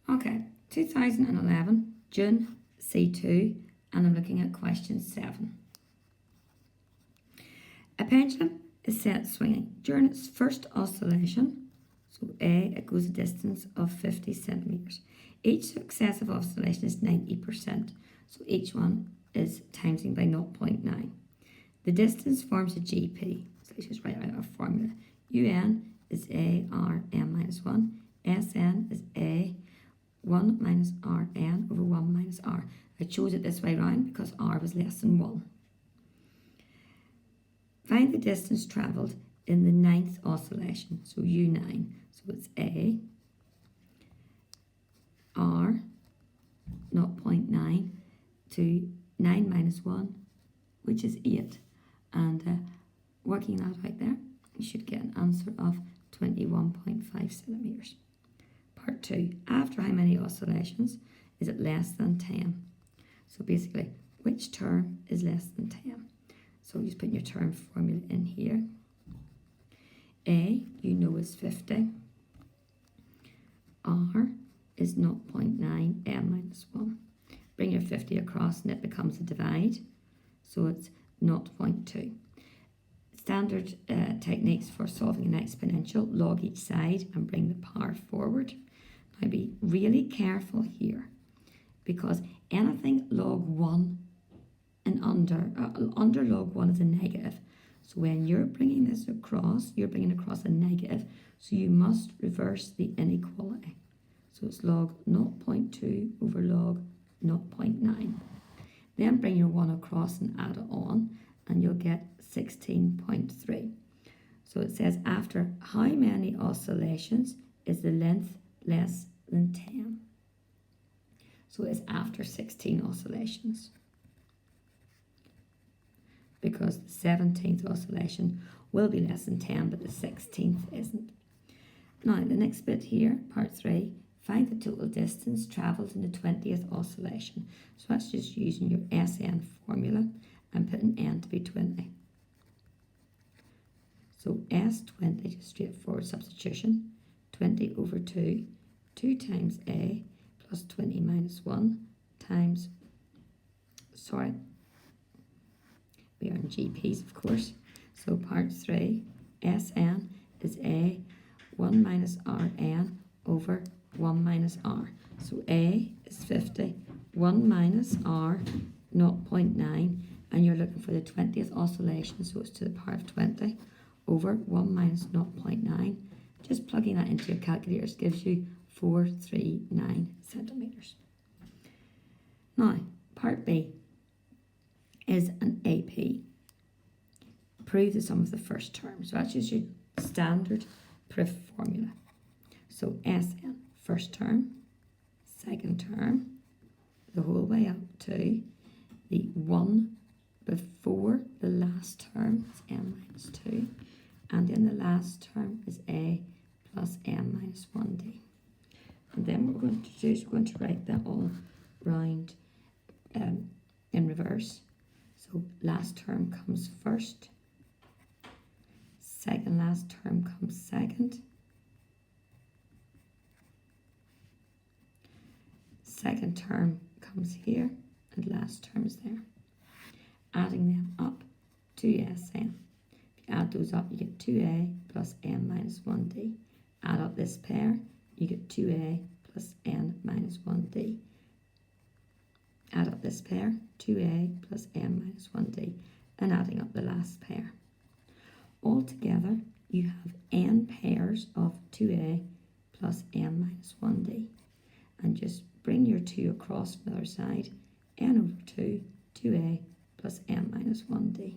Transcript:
Okay, 2011, Jun C2, and I'm looking at question 7. A pendulum is set swinging during its first oscillation. So A, it goes a distance of 50 centimetres. Each successive oscillation is 90%. So each one is timesing by 0.9. The distance forms a GP. So let's just write out our formula. UN is A R M minus 1. SN is A 1 minus Rn over 1 minus R. I chose it this way round because R was less than 1. Find the distance travelled in the 9th oscillation, so U9. So it's A, R, 0.9 to 9 minus 1, which is 8. And working that out there, you should get an answer of 21.5 centimetres. Part 2, after how many oscillations is it less than 10? So basically, which term is less than 10? So you just put your term formula in here. A, you know, is 50. R is 0.9 m minus 1. Bring your 50 across and it becomes a divide. So it's 0.2. Standard techniques for solving an exponential: log each side and bring the power forward. Now be really careful here, because anything log 1 and under log 1 is a negative. So when you're bringing this across, you're bringing across a negative. So you must reverse the inequality. So it's log 0.2 over log 0.9. Then bring your 1 across and add it on, and you'll get 16.3. So it says, after how many oscillations is the length less than 10? So it's after 16 oscillations, because the 17th oscillation will be less than 10, but the 16th isn't. Now, the next bit here, part 3, find the total distance travelled in the 20th oscillation. So that's just using your SN formula and putting N to be 20. So S20, just straightforward substitution, 20 over 2, 2 times A plus 20 minus 1 times, we are in GPs, of course. So part 3, SN is A 1 minus Rn over 1 minus R. So A is 50, 1 minus R, 0.9, and you're looking for the 20th oscillation, so it's to the power of 20, over 1 minus 0.9. Just plugging that into your calculators gives you 439 centimetres. Now, part B is an AP. Prove the sum of the first term. So that's just your standard proof formula. So SN, first term, second term, the whole way up to the 1 before the last term is m minus 2, and then the last term is a plus m minus 1d. And then what we're going to do is we're going to write that all round in reverse. So last term comes first, second last term comes second, second term comes here, and last term is there. Adding them up to SN. If you add those up, you get 2a plus m minus 1d. Add up this pair, you get 2a plus n minus 1d. Add up this pair, 2a plus m minus 1d, and adding up the last pair. Altogether, you have n pairs of 2a plus m minus 1d. And just bring your 2 across from the other side, n over 2, 2a plus m minus 1d.